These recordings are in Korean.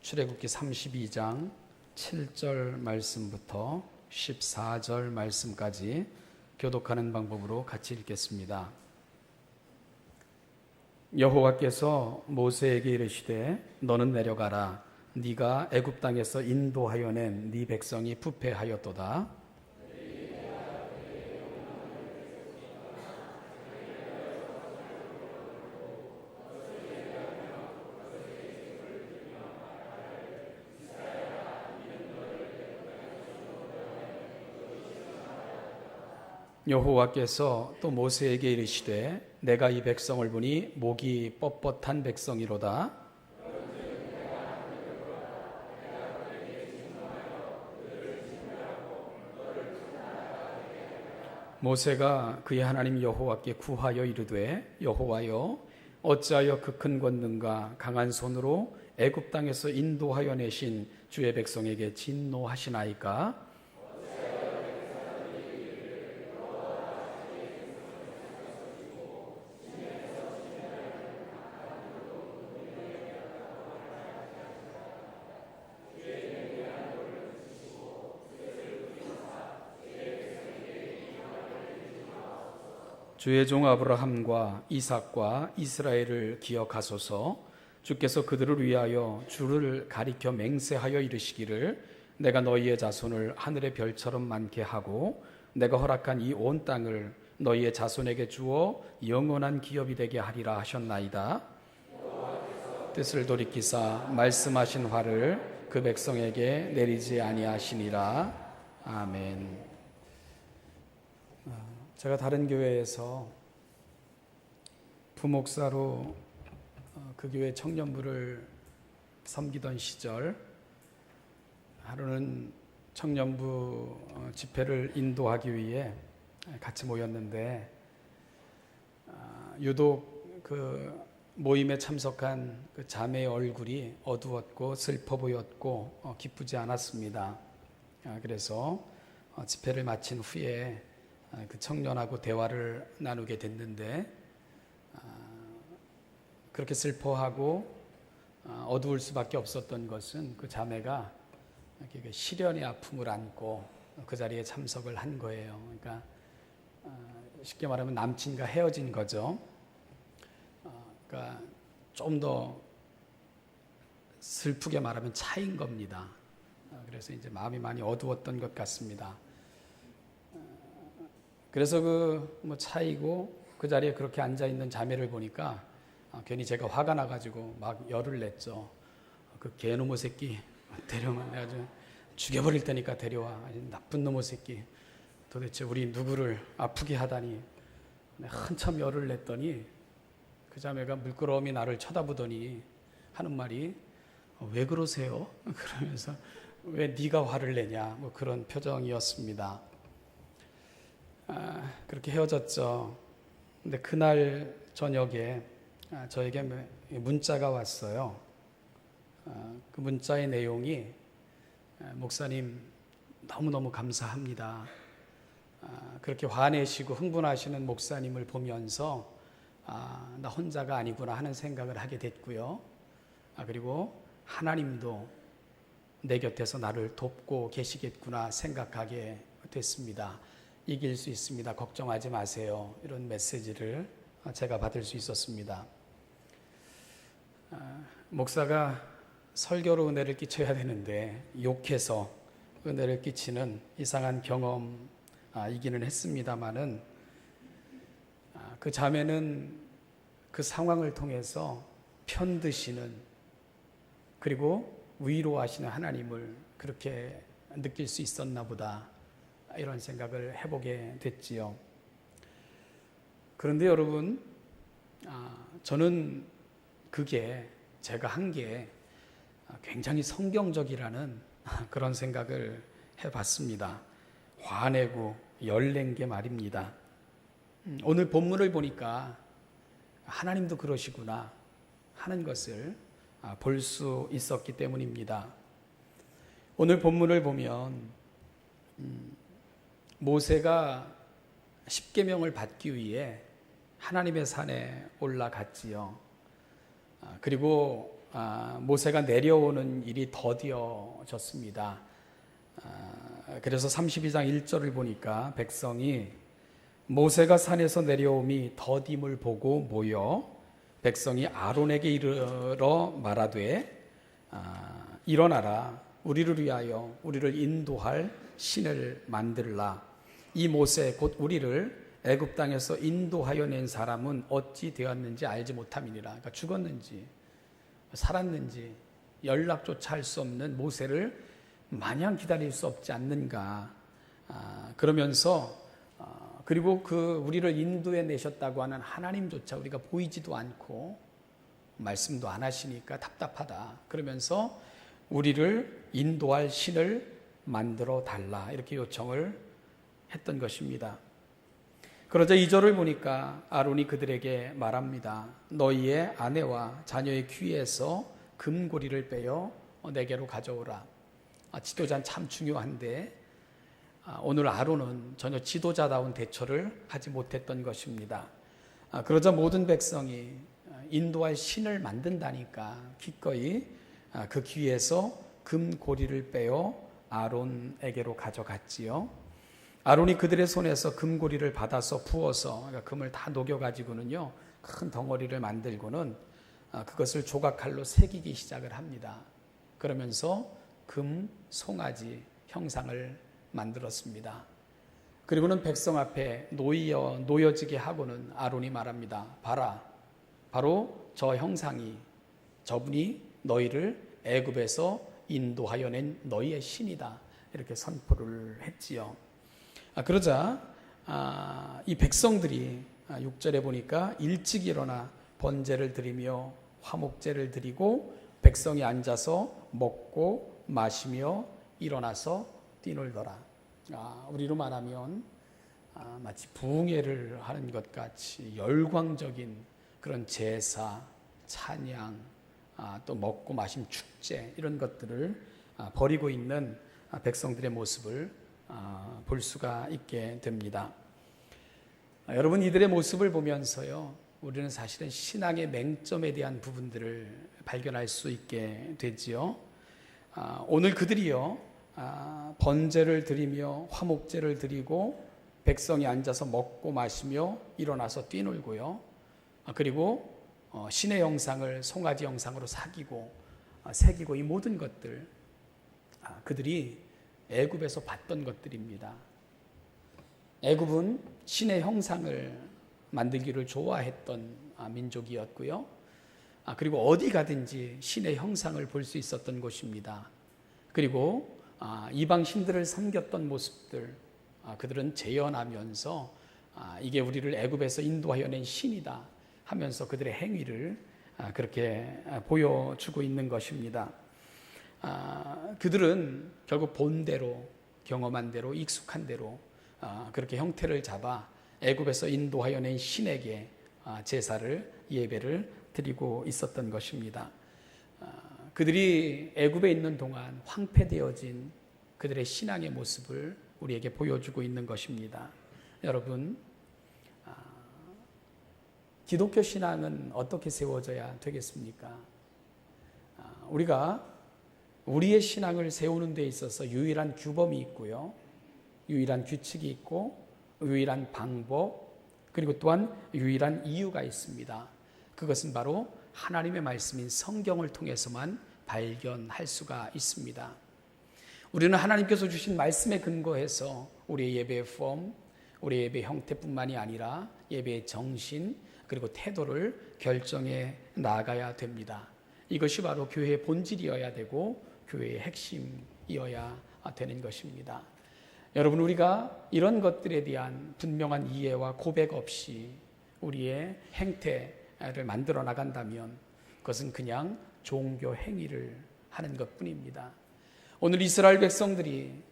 출애굽기 32장 7절 말씀부터 14절 말씀까지 교독하는 방법으로 같이 읽겠습니다. 여호와께서 모세에게 이르시되 너는 내려가라. 네가 애굽 땅에서 인도하여 낸 네 백성이 부패하였도다. 여호와께서 또 모세에게 이르시되 내가 이 백성을 보니 목이 뻣뻣한 백성이로다. 모세가 그의 하나님 여호와께 구하여 이르되 여호와여 어찌하여 그 큰 권능과 강한 손으로 애굽 땅에서 인도하여 내신 주의 백성에게 진노하시나이까? 주의 종 아브라함과 이삭과 이스라엘을 기억하소서. 주께서 그들을 위하여 주를 가리켜 맹세하여 이르시기를 내가 너희의 자손을 하늘의 별처럼 많게 하고 내가 허락한 이 온 땅을 너희의 자손에게 주어 영원한 기업이 되게 하리라 하셨나이다. 뜻을 돌이키사 말씀하신 화를 그 백성에게 내리지 아니하시니라. 아멘. 제가 다른 교회에서 부목사로 그 교회 청년부를 섬기던 시절 하루는 청년부 집회를 인도하기 위해 같이 모였는데 유독 그 모임에 참석한 그 자매의 얼굴이 어두웠고 슬퍼 보였고 기쁘지 않았습니다. 그래서 집회를 마친 후에 그 청년하고 대화를 나누게 됐는데 그렇게 슬퍼하고 어두울 수밖에 없었던 것은 그 자매가 시련의 아픔을 안고 그 자리에 참석을 한 거예요. 그러니까 쉽게 말하면 남친과 헤어진 거죠. 그러니까 좀 더 슬프게 말하면 차인 겁니다. 그래서 이제 마음이 많이 어두웠던 것 같습니다. 그래서 차이고 그 자리에 그렇게 앉아 있는 자매를 보니까 괜히 제가 화가 나가지고 막 열을 냈죠. 그 개놈의 새끼 데려오면 내가 좀 죽여버릴 테니까 데려와. 나쁜 놈의 새끼. 도대체 우리 누구를 아프게 하다니. 한참 열을 냈더니 그 자매가 물끄러미 나를 쳐다보더니 하는 말이 왜 그러세요? 그러면서 왜 네가 화를 내냐 뭐 그런 표정이었습니다. 그렇게 헤어졌죠. 근데 그날 저녁에 저에게 문자가 왔어요. 그 문자의 내용이 목사님 너무너무 감사합니다. 그렇게 화내시고 흥분하시는 목사님을 보면서 나 혼자가 아니구나 하는 생각을 하게 됐고요. 그리고 하나님도 내 곁에서 나를 돕고 계시겠구나 생각하게 됐습니다. 이길 수 있습니다. 걱정하지 마세요. 이런 메시지를 제가 받을 수 있었습니다. 목사가 설교로 은혜를 끼쳐야 되는데 욕해서 은혜를 끼치는 이상한 경험이기는 했습니다마는 그 자매는 그 상황을 통해서 편드시는 그리고 위로하시는 하나님을 그렇게 느낄 수 있었나 보다. 이런 생각을 해보게 됐지요. 그런데 여러분, 저는 그게 제가 한 게 굉장히 성경적이라는 그런 생각을 해봤습니다. 화내고 열낸 게 말입니다. 오늘 본문을 보니까 하나님도 그러시구나 하는 것을 볼 수 있었기 때문입니다. 오늘 본문을 보면 모세가 십계명을 받기 위해 하나님의 산에 올라갔지요. 그리고 모세가 내려오는 일이 더디어졌습니다. 그래서 32장 1절을 보니까 백성이 모세가 산에서 내려옴이 더딤을 보고 모여 백성이 아론에게 이르러 말하되 일어나라 우리를 위하여 우리를 인도할 신을 만들라. 이 모세 곧 우리를 애굽 땅에서 인도하여 낸 사람은 어찌 되었는지 알지 못함이니라. 그러니까 죽었는지 살았는지 연락조차 할 수 없는 모세를 마냥 기다릴 수 없지 않는가. 그러면서 그리고 그 우리를 인도해 내셨다고 하는 하나님조차 우리가 보이지도 않고 말씀도 안 하시니까 답답하다. 그러면서 우리를 인도할 신을 만들어 달라 이렇게 요청을 했던 것입니다. 그러자 2절을 보니까 아론이 그들에게 말합니다. 너희의 아내와 자녀의 귀에서 금고리를 빼어 내게로 가져오라. 지도자는 참 중요한데 오늘 아론은 전혀 지도자다운 대처를 하지 못했던 것입니다. 그러자 모든 백성이 인도할 신을 만든다니까 기꺼이 그 귀에서 금고리를 빼어 아론에게로 가져갔지요. 아론이 그들의 손에서 금고리를 받아서 부어서 그러니까 금을 다 녹여가지고는요 큰 덩어리를 만들고는 그것을 조각칼로 새기기 시작을 합니다. 그러면서 금 송아지 형상을 만들었습니다. 그리고는 백성 앞에 놓여지게 하고는 아론이 말합니다. 봐라, 바로 저 형상이 저분이 너희를 애굽에서 인도하여 낸 너희의 신이다. 이렇게 선포를 했지요. 그러자 이 백성들이 6절에 보니까 일찍 일어나 번제를 드리며 화목제를 드리고 백성이 앉아서 먹고 마시며 일어나서 뛰놀더라. 우리로 말하면 마치 부흥회를 하는 것 같이 열광적인 그런 제사, 찬양, 또 먹고 마심 축제 이런 것들을 벌이고 있는 백성들의 모습을 볼 수가 있게 됩니다. 여러분 이들의 모습을 보면서요 우리는 사실은 신앙의 맹점에 대한 부분들을 발견할 수 있게 되지요. 오늘 그들이요 번제를 드리며 화목제를 드리고 백성이 앉아서 먹고 마시며 일어나서 뛰놀고요. 그리고 신의 형상을 송아지 형상으로 새기고 이 모든 것들 그들이 애굽에서 봤던 것들입니다. 애굽은 신의 형상을 만들기를 좋아했던 민족이었고요. 그리고 어디 가든지 신의 형상을 볼 수 있었던 곳입니다. 그리고 이방 신들을 섬겼던 모습들 그들은 재현하면서 이게 우리를 애굽에서 인도하여 낸 신이다 하면서 그들의 행위를 그렇게 보여주고 있는 것입니다. 그들은 결국 본대로 경험한 대로 익숙한 대로 그렇게 형태를 잡아 애굽에서 인도하여 낸 신에게 제사를 예배를 드리고 있었던 것입니다. 그들이 애굽에 있는 동안 황폐되어진 그들의 신앙의 모습을 우리에게 보여주고 있는 것입니다. 여러분 기독교 신앙은 어떻게 세워져야 되겠습니까? 우리가 우리의 신앙을 세우는 데 있어서 유일한 규범이 있고요. 유일한 규칙이 있고 유일한 방법 그리고 또한 유일한 이유가 있습니다. 그것은 바로 하나님의 말씀인 성경을 통해서만 발견할 수가 있습니다. 우리는 하나님께서 주신 말씀에 근거해서 우리의 예배의 폼, 우리의 예배 형태뿐만이 아니라 예배의 정신 그리고 태도를 결정해 나아가야 됩니다. 이것이 바로 교회의 본질이어야 되고 교회의 핵심이어야 되는 것입니다. 여러분 우리가 이런 것들에 대한 분명한 이해와 고백 없이 우리의 행태를 만들어 나간다면 그것은 그냥 종교 행위를 하는 것뿐입니다. 오늘 이스라엘 백성들이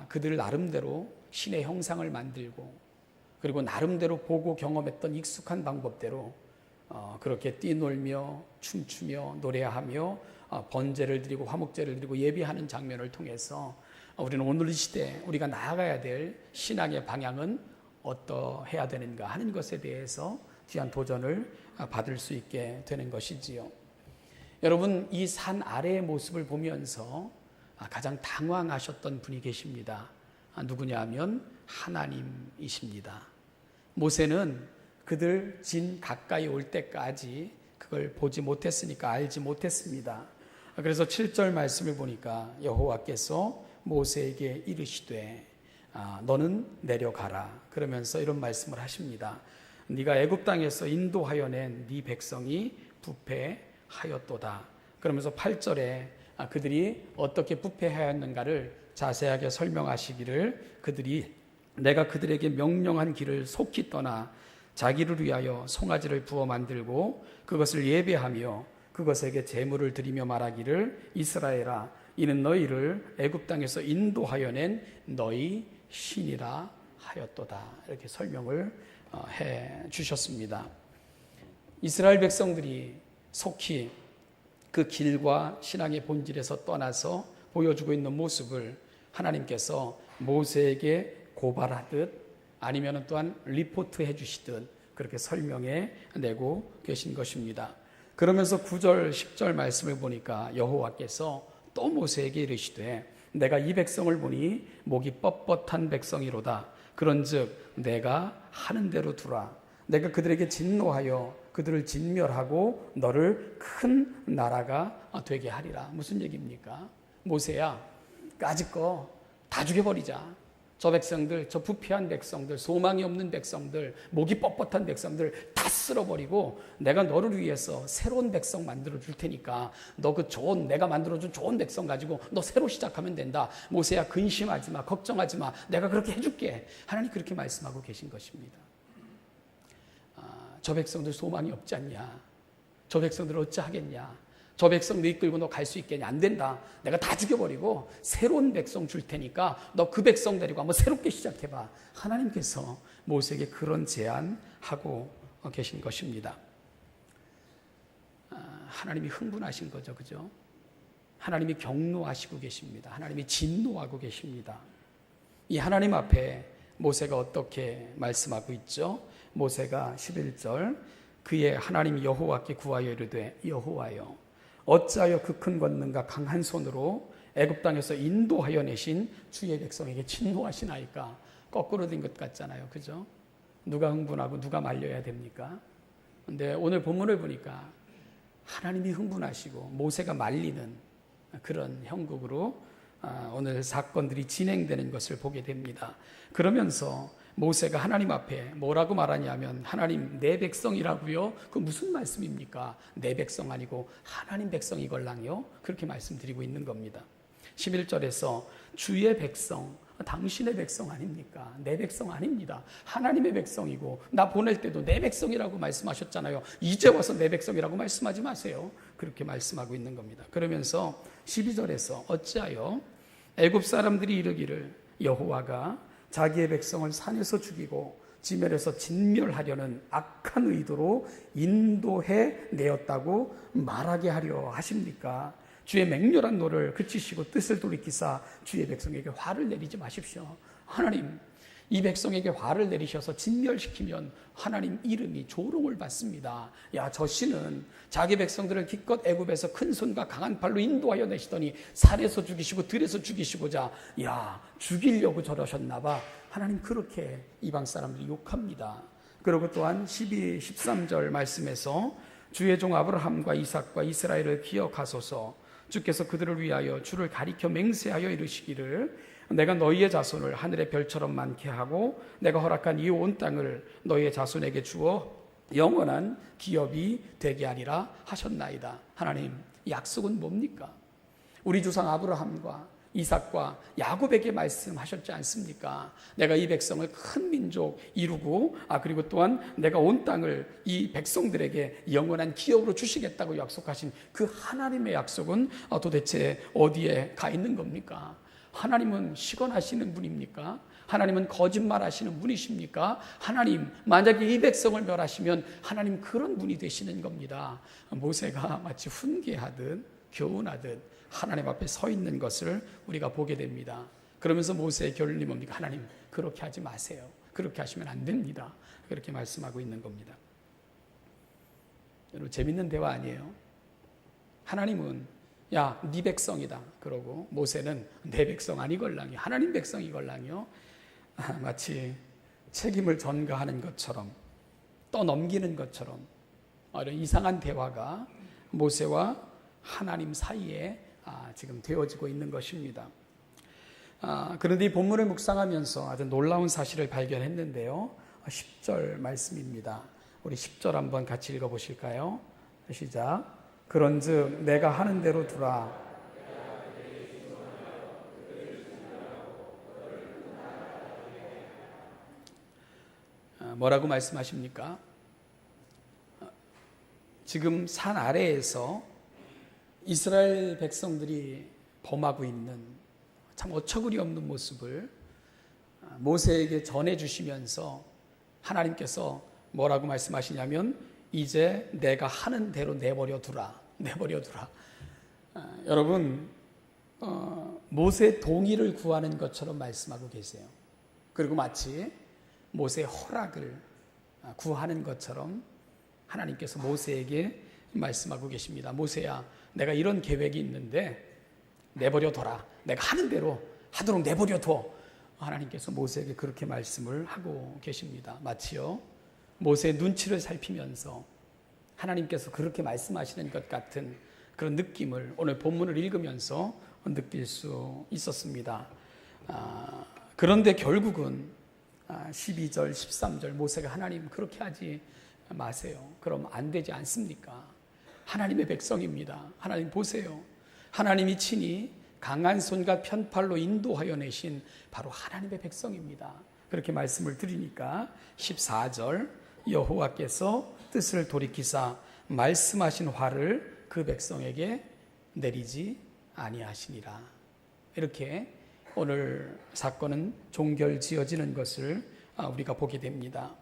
그들 나름대로 신의 형상을 만들고 그리고 나름대로 보고 경험했던 익숙한 방법대로 그렇게 뛰놀며 춤추며 노래하며 번제를 드리고 화목제를 드리고 예배하는 장면을 통해서 우리는 오늘 이 시대에 우리가 나아가야 될 신앙의 방향은 어떠해야 되는가 하는 것에 대해서 귀한 도전을 받을 수 있게 되는 것이지요. 여러분, 이 산 아래의 모습을 보면서 가장 당황하셨던 분이 계십니다. 누구냐 하면 하나님이십니다. 모세는 그들 진 가까이 올 때까지 그걸 보지 못했으니까 알지 못했습니다. 그래서 7절 말씀을 보니까 여호와께서 모세에게 이르시되 너는 내려가라. 그러면서 이런 말씀을 하십니다. 네가 애굽 땅에서 인도하여 낸 네 백성이 부패하였도다. 그러면서 8절에 그들이 어떻게 부패하였는가를 자세하게 설명하시기를 그들이 내가 그들에게 명령한 길을 속히 떠나 자기를 위하여 송아지를 부어 만들고 그것을 예배하며 그것에게 제물을 드리며 말하기를 이스라엘아 이는 너희를 애굽 땅에서 인도하여 낸 너희 신이라 하였도다. 이렇게 설명을 해 주셨습니다. 이스라엘 백성들이 속히 그 길과 신앙의 본질에서 떠나서 보여주고 있는 모습을 하나님께서 모세에게 고발하듯 아니면 또한 리포트 해주시듯 그렇게 설명해 내고 계신 것입니다. 그러면서 9절 10절 말씀을 보니까 여호와께서 또 모세에게 이르시되 내가 이 백성을 보니 목이 뻣뻣한 백성이로다. 그런즉 내가 하는 대로 두라. 내가 그들에게 진노하여 그들을 진멸하고 너를 큰 나라가 되게 하리라. 무슨 얘기입니까? 모세야, 까짓 거 다 죽여버리자. 저 백성들, 저 부패한 백성들, 소망이 없는 백성들, 목이 뻣뻣한 백성들 다 쓸어버리고 내가 너를 위해서 새로운 백성 만들어 줄 테니까 너 그 좋은, 내가 만들어준 좋은 백성 가지고 너 새로 시작하면 된다. 모세야, 근심하지 마, 걱정하지 마. 내가 그렇게 해줄게. 하나님 그렇게 말씀하고 계신 것입니다. 저 백성들 소망이 없지 않냐? 저 백성들 어찌 하겠냐? 저 백성들 이끌고 너 갈 수 있겠냐? 안 된다. 내가 다 죽여버리고 새로운 백성 줄 테니까 너 그 백성 데리고 한번 새롭게 시작해봐. 하나님께서 모세에게 그런 제안하고 계신 것입니다. 하나님이 흥분하신 거죠. 그죠? 하나님이 경노하시고 계십니다. 하나님이 진노하고 계십니다. 이 하나님 앞에 모세가 어떻게 말씀하고 있죠? 모세가 11절 그의 하나님 여호와께 구하여 이르되 여호와여 어찌하여 그 큰 권능과 강한 손으로 애굽 땅에서 인도하여 내신 주의 백성에게 진노하시나이까. 거꾸로 된 것 같잖아요. 그죠? 누가 흥분하고 누가 말려야 됩니까? 근데 오늘 본문을 보니까 하나님이 흥분하시고 모세가 말리는 그런 형국으로 오늘 사건들이 진행되는 것을 보게 됩니다. 그러면서 모세가 하나님 앞에 뭐라고 말하냐면 하나님 내 백성이라고요? 그 무슨 말씀입니까? 내 백성 아니고 하나님 백성이걸랑요? 그렇게 말씀드리고 있는 겁니다. 11절에서 주의 백성, 당신의 백성 아닙니까? 내 백성 아닙니다. 하나님의 백성이고 나 보낼 때도 내 백성이라고 말씀하셨잖아요. 이제 와서 내 백성이라고 말씀하지 마세요. 그렇게 말씀하고 있는 겁니다. 그러면서 12절에서 어찌하여 애굽 사람들이 이르기를 여호와가 자기의 백성을 산에서 죽이고 지면에서 진멸하려는 악한 의도로 인도해 내었다고 말하게 하려 하십니까? 주의 맹렬한 노를 그치시고 뜻을 돌이키사 주의 백성에게 화를 내리지 마십시오. 하나님, 이 백성에게 화를 내리셔서 진멸시키면 하나님 이름이 조롱을 받습니다. 야, 저 씨는 자기 백성들을 기껏 애굽에서 큰 손과 강한 팔로 인도하여 내시더니 산에서 죽이시고 들에서 죽이시고자 죽이려고 저러셨나 봐. 하나님 그렇게 이방 사람들이 욕합니다. 그리고 또한 12, 13절 말씀에서 주의 종 아브라함과 이삭과 이스라엘을 기억하소서. 주께서 그들을 위하여 주를 가리켜 맹세하여 이르시기를 내가 너희의 자손을 하늘의 별처럼 많게 하고 내가 허락한 이 온 땅을 너희의 자손에게 주어 영원한 기업이 되게 하리라 하셨나이다. 하나님, 약속은 뭡니까? 우리 조상 아브라함과 이삭과 야곱에게 말씀하셨지 않습니까? 내가 이 백성을 큰 민족 이루고 그리고 또한 내가 온 땅을 이 백성들에게 영원한 기업으로 주시겠다고 약속하신 그 하나님의 약속은 도대체 어디에 가 있는 겁니까? 하나님은 시건하시는 분입니까? 하나님은 거짓말하시는 분이십니까? 하나님, 만약에 이 백성을 멸하시면 하나님 그런 분이 되시는 겁니다. 모세가 마치 훈계하듯 교훈하듯 하나님 앞에 서 있는 것을 우리가 보게 됩니다. 그러면서 모세의 결론이 뭡니까? 하나님, 그렇게 하지 마세요. 그렇게 하시면 안 됩니다. 그렇게 말씀하고 있는 겁니다. 여러분, 재밌는 대화 아니에요? 하나님은 야, 네 백성이다 그러고 모세는 내 백성 아니걸랑요, 하나님 백성이걸랑요. 마치 책임을 전가하는 것처럼 떠넘기는 것처럼 이런 이상한 대화가 모세와 하나님 사이에 지금 되어지고 있는 것입니다. 그런데 이 본문을 묵상하면서 아주 놀라운 사실을 발견했는데요. 10절 말씀입니다. 우리 10절 한번 같이 읽어보실까요? 시작. 그런즉 내가 하는 대로 두라. 뭐라고 말씀하십니까? 지금 산 아래에서 이스라엘 백성들이 범하고 있는 참 어처구니 없는 모습을 모세에게 전해주시면서 하나님께서 뭐라고 말씀하시냐면 이제 내가 하는 대로 내버려 두라. 여러분, 모세의 동의를 구하는 것처럼 말씀하고 계세요. 그리고 마치 모세의 허락을 구하는 것처럼 하나님께서 모세에게 말씀하고 계십니다. 모세야, 내가 이런 계획이 있는데 내버려둬라. 내가 하는 대로 하도록 내버려둬. 하나님께서 모세에게 그렇게 말씀을 하고 계십니다. 마치요, 모세의 눈치를 살피면서 하나님께서 그렇게 말씀하시는 것 같은 그런 느낌을 오늘 본문을 읽으면서 느낄 수 있었습니다. 그런데 결국은 12절, 13절 모세가 하나님 그렇게 하지 마세요. 그럼 안 되지 않습니까? 하나님의 백성입니다. 하나님 보세요. 하나님이 친히 강한 손과 편팔로 인도하여 내신 바로 하나님의 백성입니다. 그렇게 말씀을 드리니까 14절 여호와께서 뜻을 돌이키사 말씀하신 화를 그 백성에게 내리지 아니하시니라. 이렇게 오늘 사건은 종결지어지는 것을 우리가 보게 됩니다.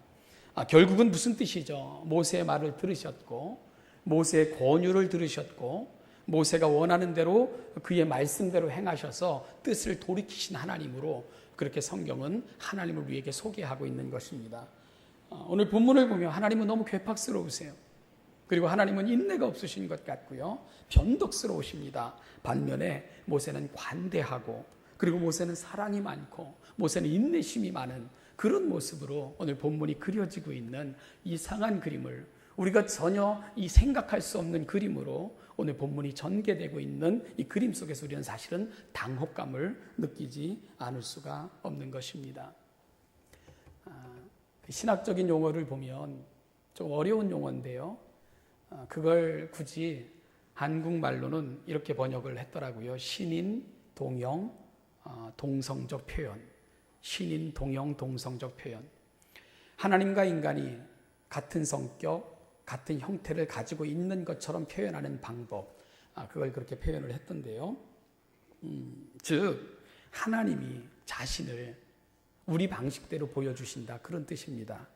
결국은 무슨 뜻이죠? 모세의 말을 들으셨고 모세의 권유를 들으셨고 모세가 원하는 대로 그의 말씀대로 행하셔서 뜻을 돌이키신 하나님으로 그렇게 성경은 하나님을 우리에게 소개하고 있는 것입니다. 오늘 본문을 보면 하나님은 너무 괴팍스러우세요. 그리고 하나님은 인내가 없으신 것 같고요, 변덕스러우십니다. 반면에 모세는 관대하고 그리고 모세는 사랑이 많고 모세는 인내심이 많은 그런 모습으로 오늘 본문이 그려지고 있는 이상한 그림을, 우리가 전혀 이 생각할 수 없는 그림으로 오늘 본문이 전개되고 있는 이 그림 속에서 우리는 사실은 당혹감을 느끼지 않을 수가 없는 것입니다. 신학적인 용어를 보면 좀 어려운 용어인데요, 그걸 굳이 한국말로는 이렇게 번역을 했더라고요. 신인, 동형, 동성적 표현. 신인, 동형, 동성적 표현. 하나님과 인간이 같은 성격, 같은 형태를 가지고 있는 것처럼 표현하는 방법, 그걸 그렇게 표현을 했던데요. 즉 하나님이 자신을 우리 방식대로 보여주신다, 그런 뜻입니다.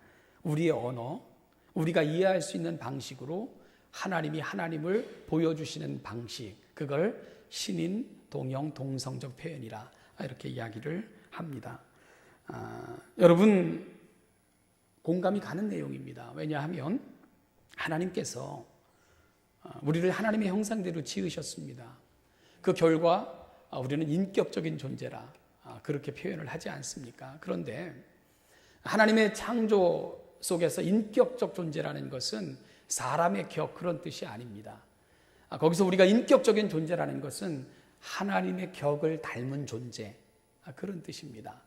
우리의 언어, 우리가 이해할 수 있는 방식으로 하나님이 하나님을 보여주시는 방식, 그걸 신인, 동형, 동성적 표현이라 이렇게 이야기를 합니다. 여러분 공감이 가는 내용입니다. 왜냐하면 하나님께서 우리를 하나님의 형상대로 지으셨습니다. 그 결과 우리는 인격적인 존재라 그렇게 표현을 하지 않습니까? 그런데 하나님의 창조 속에서 인격적 존재라는 것은 사람의 격, 그런 뜻이 아닙니다. 거기서 우리가 인격적인 존재라는 것은 하나님의 격을 닮은 존재, 그런 뜻입니다.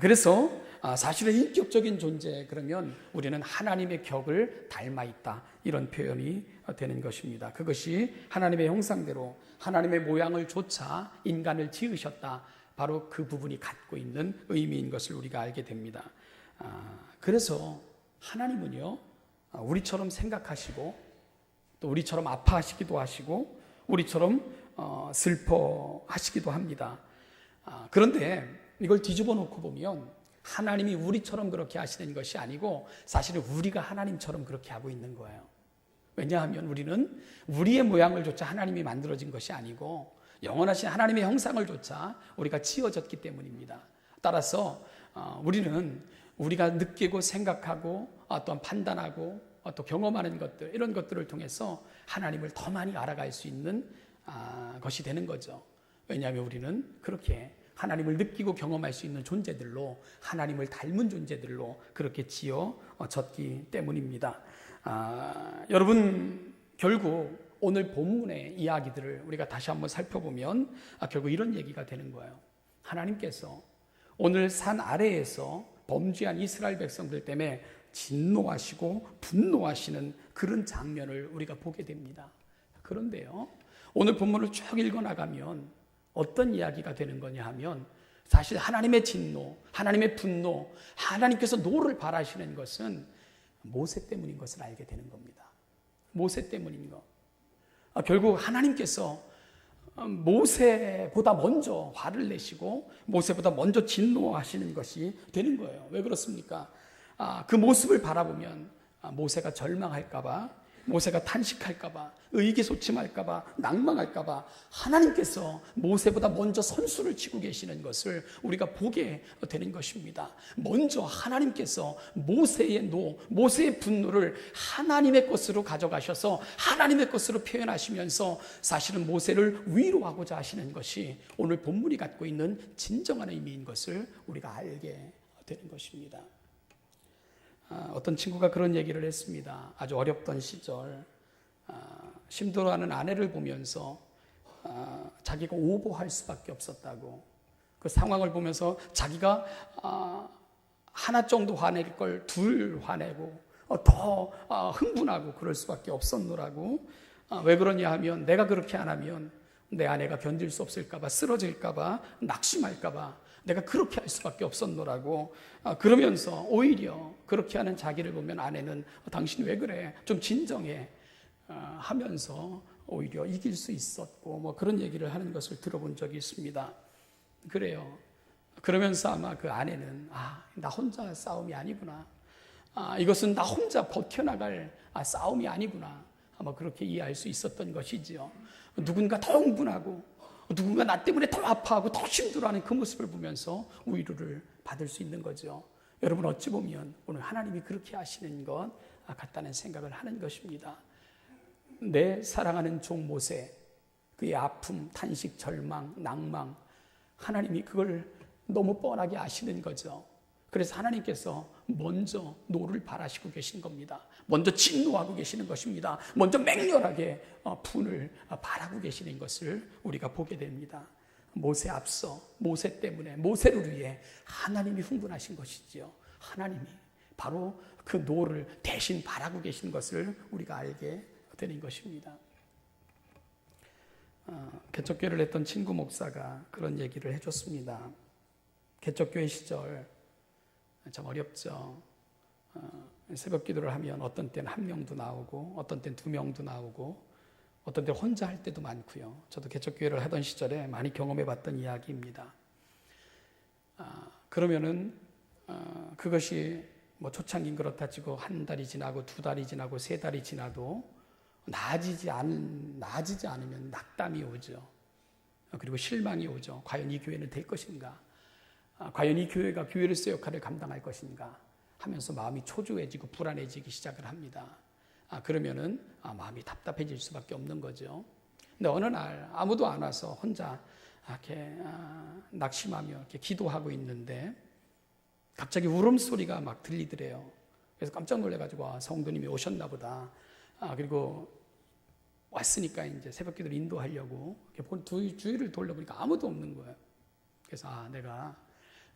그래서 사실은 인격적인 존재, 그러면 우리는 하나님의 격을 닮아 있다, 이런 표현이 되는 것입니다. 그것이 하나님의 형상대로 하나님의 모양을 조차 인간을 지으셨다, 바로 그 부분이 갖고 있는 의미인 것을 우리가 알게 됩니다. 그래서 하나님은요, 우리처럼 생각하시고 또 우리처럼 아파하시기도 하시고 우리처럼 슬퍼하시기도 합니다. 그런데 이걸 뒤집어 놓고 보면 하나님이 우리처럼 그렇게 하시는 것이 아니고 사실은 우리가 하나님처럼 그렇게 하고 있는 거예요. 왜냐하면 우리는 우리의 모양을 조차 하나님이 만들어진 것이 아니고 영원하신 하나님의 형상을 조차 우리가 지어졌기 때문입니다. 따라서 우리는 우리가 느끼고 생각하고 또한 판단하고 또 경험하는 것들, 이런 것들을 통해서 하나님을 더 많이 알아갈 수 있는 것이 되는 거죠. 왜냐하면 우리는 그렇게 하나님을 느끼고 경험할 수 있는 존재들로, 하나님을 닮은 존재들로 그렇게 지어졌기 때문입니다. 여러분, 결국 오늘 본문의 이야기들을 우리가 다시 한번 살펴보면 결국 이런 얘기가 되는 거예요. 하나님께서 오늘 산 아래에서 범죄한 이스라엘 백성들 때문에 진노하시고 분노하시는 그런 장면을 우리가 보게 됩니다. 그런데요, 오늘 본문을 쭉 읽어나가면 어떤 이야기가 되는 거냐 하면, 사실 하나님의 진노, 하나님의 분노, 하나님께서 노를 바라시는 것은 모세 때문인 것을 알게 되는 겁니다. 모세 때문인 것. 결국 하나님께서 모세보다 먼저 화를 내시고 모세보다 먼저 진노하시는 것이 되는 거예요. 왜 그렇습니까? 그 모습을 바라보면 모세가 절망할까봐, 모세가 탄식할까봐, 의기소침할까봐, 낭망할까봐 하나님께서 모세보다 먼저 선수를 치고 계시는 것을 우리가 보게 되는 것입니다. 먼저 하나님께서 모세의 모세의 분노를 하나님의 것으로 가져가셔서 하나님의 것으로 표현하시면서 사실은 모세를 위로하고자 하시는 것이 오늘 본문이 갖고 있는 진정한 의미인 것을 우리가 알게 되는 것입니다. 어떤 친구가 그런 얘기를 했습니다. 아주 어렵던 시절 힘들어하는 아내를 보면서 자기가 오보할 수밖에 없었다고, 그 상황을 보면서 자기가 하나 정도 화낼 걸 둘 화내고 더 흥분하고 그럴 수밖에 없었노라고. 왜 그러냐 하면, 내가 그렇게 안 하면 내 아내가 견딜 수 없을까봐, 쓰러질까봐, 낙심할까봐 내가 그렇게 할 수밖에 없었노라고. 그러면서 오히려 그렇게 하는 자기를 보면 아내는 당신 왜 그래? 좀 진정해 하면서 오히려 이길 수 있었고, 뭐 그런 얘기를 하는 것을 들어본 적이 있습니다. 그래요. 그러면서 아마 그 아내는 나 혼자 싸움이 아니구나. 이것은 나 혼자 버텨나갈 싸움이 아니구나. 아마 그렇게 이해할 수 있었던 것이지요. 누군가 더 흥분하고 누군가 나 때문에 더 아파하고 더 힘들어하는 그 모습을 보면서 위로를 받을 수 있는 거죠. 여러분, 어찌 보면 오늘 하나님이 그렇게 하시는 것 같다는 생각을 하는 것입니다. 내 사랑하는 종 모세, 그의 아픔, 탄식, 절망, 낭망, 하나님이 그걸 너무 뻔하게 아시는 거죠. 그래서 하나님께서 먼저 노를 바라시고 계신 겁니다. 먼저 진노하고 계시는 것입니다. 먼저 맹렬하게 분을 바라고 계시는 것을 우리가 보게 됩니다. 모세 앞서, 모세 때문에, 모세를 위해 하나님이 흥분하신 것이지요. 하나님이 바로 그 노를 대신 바라고 계신 것을 우리가 알게 되는 것입니다. 개척교회를 했던 친구 목사가 그런 얘기를 해줬습니다. 개척교회 시절 참 어렵죠. 새벽 기도를 하면 어떤 때는 1명도 나오고 어떤 때는 2명도 나오고 어떤 때는 혼자 할 때도 많고요. 저도 개척교회를 하던 시절에 많이 경험해 봤던 이야기입니다. 그러면은 그것이 뭐 초창기는 그렇다 치고 1달이 지나고 2달이 지나고 3달이 지나도 나아지지 않으면 낙담이 오죠. 그리고 실망이 오죠. 과연 이 교회는 될 것인가? 과연 이 교회가 교회로서의 역할을 감당할 것인가 하면서 마음이 초조해지고 불안해지기 시작을 합니다. 그러면은 마음이 답답해질 수밖에 없는 거죠. 근데 어느 날 아무도 안 와서 혼자 이렇게 낙심하며 이렇게 기도하고 있는데 갑자기 울음소리가 막 들리더래요. 그래서 깜짝 놀래가지고 성도님이 오셨나 보다. 그리고 왔으니까 이제 새벽 기도를 인도하려고 주위를 돌려보니까 아무도 없는 거예요. 그래서 내가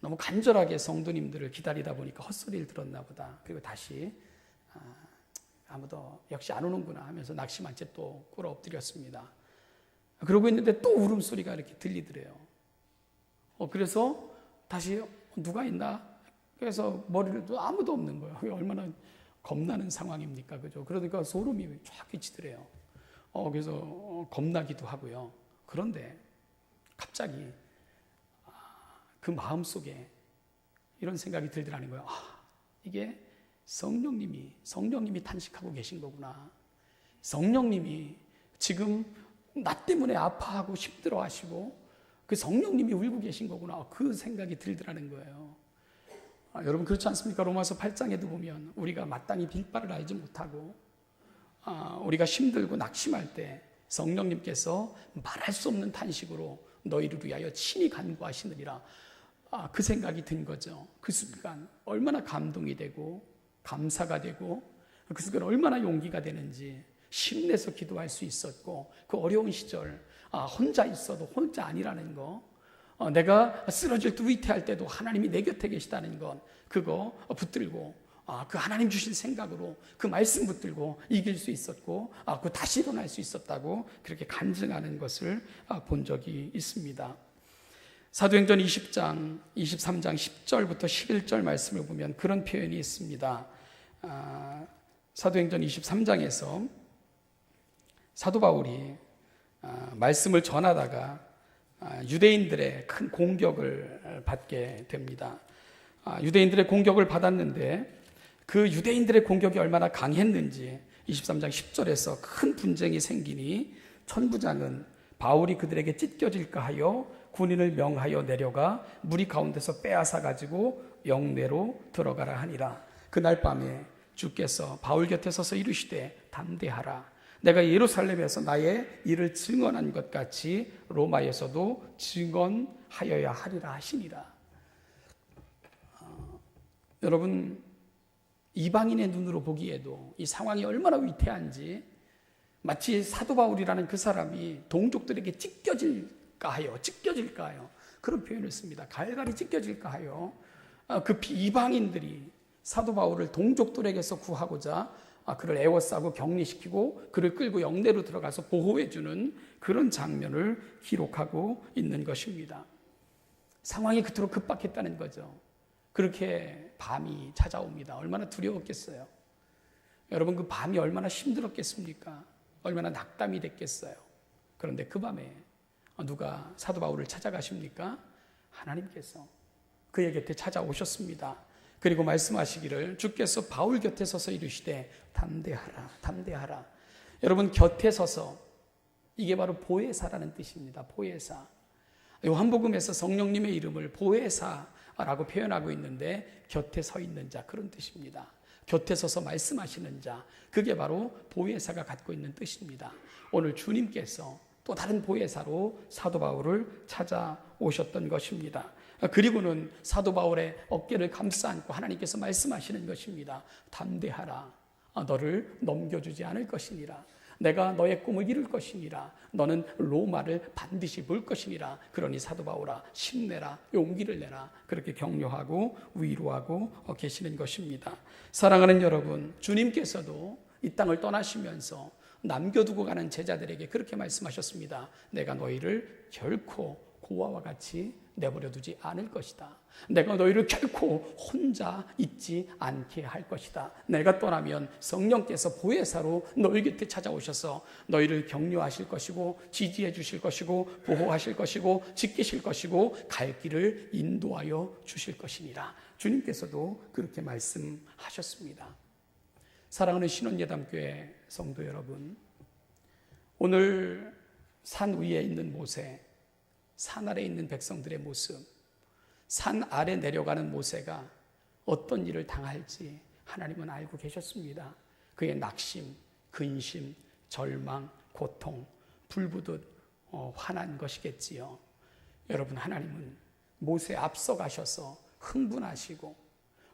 너무 간절하게 성도님들을 기다리다 보니까 헛소리를 들었나 보다. 그리고 다시 아무도 역시 안 오는구나 하면서 낙심한 채 또 꿇어 엎드렸습니다. 그러고 있는데 또 울음소리가 이렇게 들리더래요. 그래서 다시 누가 있나? 그래서 머리를 또 아무도 없는 거예요. 얼마나 겁나는 상황입니까? 그죠? 그러니까 소름이 쫙 끼치더래요. 그래서 겁나기도 하고요. 그런데 갑자기 그 마음속에 이런 생각이 들더라는 거예요. 이게 성령님이 탄식하고 계신 거구나. 성령님이 지금 나 때문에 아파하고 힘들어하시고 그 성령님이 울고 계신 거구나. 그 생각이 들더라는 거예요. 여러분 그렇지 않습니까? 로마서 8장에도 보면 우리가 마땅히 빌 바를 알지 못하고 우리가 힘들고 낙심할 때 성령님께서 말할 수 없는 탄식으로 너희를 위하여 친히 간구하시느니라. 그 생각이 든 거죠. 그 순간 얼마나 감동이 되고 감사가 되고 그 순간 얼마나 용기가 되는지 힘내서 기도할 수 있었고 그 어려운 시절 혼자 있어도 혼자 아니라는 거, 내가 쓰러질 때 위태할 때도 하나님이 내 곁에 계시다는 건 그거 붙들고 그 하나님 주신 생각으로 그 말씀 붙들고 이길 수 있었고 그 다시 일어날 수 있었다고 그렇게 간증하는 것을 본 적이 있습니다. 사도행전 20장, 23장 10절부터 11절 말씀을 보면 그런 표현이 있습니다. 사도행전 23장에서 사도 바울이 말씀을 전하다가 유대인들의 큰 공격을 받게 됩니다. 유대인들의 공격을 받았는데 그 유대인들의 공격이 얼마나 강했는지 23장 10절에서 큰 분쟁이 생기니 천부장은 바울이 그들에게 찢겨질까 하여 군인을 명하여 내려가 무리 가운데서 빼앗아 가지고 영내로 들어가라 하니라. 그날 밤에 주께서 바울 곁에 서서 이르시되 담대하라. 내가 예루살렘에서 나의 일을 증언한 것 같이 로마에서도 증언하여야 하리라 하시니라. 여러분, 이방인의 눈으로 보기에도 이 상황이 얼마나 위태한지 마치 사도 바울이라는 그 사람이 동족들에게 찢겨질까 하여 그런 표현을 씁니다. 갈갈이 찢겨질까 하여 그 이방인들이 사도 바울을 동족들에게서 구하고자 그를 애워싸고 격리시키고 그를 끌고 영내로 들어가서 보호해주는 그런 장면을 기록하고 있는 것입니다. 상황이 그토록 급박했다는 거죠. 그렇게 밤이 찾아옵니다. 얼마나 두려웠겠어요. 여러분, 그 밤이 얼마나 힘들었겠습니까? 얼마나 낙담이 됐겠어요. 그런데 그 밤에 누가 사도 바울을 찾아가십니까? 하나님께서 그의 곁에 찾아오셨습니다. 그리고 말씀하시기를 주께서 바울 곁에 서서 이르시되 담대하라, 담대하라. 여러분, 곁에 서서, 이게 바로 보혜사라는 뜻입니다. 보혜사. 요한복음에서 성령님의 이름을 보혜사라고 표현하고 있는데 곁에 서 있는 자, 그런 뜻입니다. 곁에 서서 말씀하시는 자, 그게 바로 보혜사가 갖고 있는 뜻입니다. 오늘 주님께서 또 다른 보혜사로 사도 바울을 찾아오셨던 것입니다. 그리고는 사도 바울의 어깨를 감싸 안고 하나님께서 말씀하시는 것입니다. 담대하라. 너를 넘겨주지 않을 것이니라. 내가 너의 꿈을 이룰 것이니라. 너는 로마를 반드시 볼 것이니라. 그러니 사도 바울아, 힘내라, 용기를 내라. 그렇게 격려하고 위로하고 계시는 것입니다. 사랑하는 여러분, 주님께서도 이 땅을 떠나시면서 남겨두고 가는 제자들에게 그렇게 말씀하셨습니다. 내가 너희를 결코 고아와 같이 내버려 두지 않을 것이다. 내가 너희를 결코 혼자 있지 않게 할 것이다. 내가 떠나면 성령께서 보혜사로 너희 곁에 찾아오셔서 너희를 격려하실 것이고 지지해 주실 것이고 보호하실 것이고 지키실 것이고 갈 길을 인도하여 주실 것이니라. 주님께서도 그렇게 말씀하셨습니다. 사랑하는 신원예담교회 성도 여러분, 오늘 산 위에 있는 모세, 산 아래에 있는 백성들의 모습, 산 아래 내려가는 모세가 어떤 일을 당할지 하나님은 알고 계셨습니다. 그의 낙심, 근심, 절망, 고통, 불부듯 화난 것이겠지요. 여러분, 하나님은 모세에 앞서가셔서 흥분하시고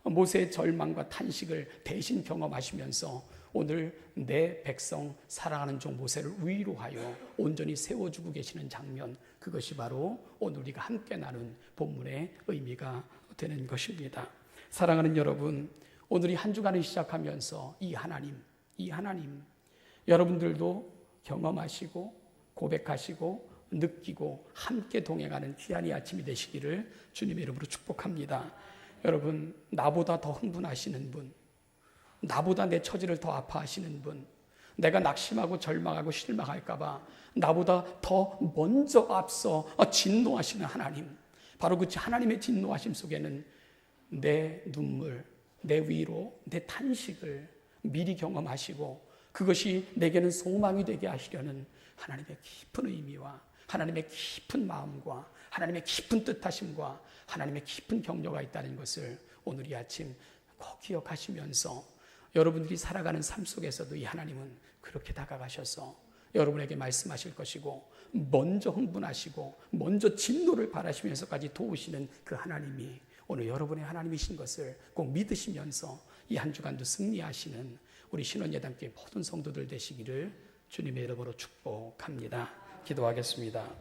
모세의 절망과 탄식을 대신 경험하시면서 오늘 내 백성 사랑하는 종 모세를 위로하여 온전히 세워주고 계시는 장면, 그것이 바로 오늘 우리가 함께 나눈 본문의 의미가 되는 것입니다. 사랑하는 여러분, 오늘 이 한 주간을 시작하면서 이 하나님 여러분들도 경험하시고 고백하시고 느끼고 함께 동행하는 귀한 이 아침이 되시기를 주님의 이름으로 축복합니다. 여러분, 나보다 더 흥분하시는 분, 나보다 내 처지를 더 아파하시는 분, 내가 낙심하고 절망하고 실망할까 봐 나보다 더 먼저 앞서 진노하시는 하나님, 바로 그 하나님의 진노하심 속에는 내 눈물, 내 위로, 내 탄식을 미리 경험하시고 그것이 내게는 소망이 되게 하시려는 하나님의 깊은 의미와 하나님의 깊은 마음과 하나님의 깊은 뜻하심과 하나님의 깊은 격려가 있다는 것을 오늘 이 아침 꼭 기억하시면서 여러분들이 살아가는 삶 속에서도 이 하나님은 그렇게 다가가셔서 여러분에게 말씀하실 것이고 먼저 흥분하시고 먼저 진노를 바라시면서까지 도우시는 그 하나님이 오늘 여러분의 하나님이신 것을 꼭 믿으시면서 이 한 주간도 승리하시는 우리 신원예담교회 모든 성도들 되시기를 주님의 이름으로 축복합니다. 기도하겠습니다.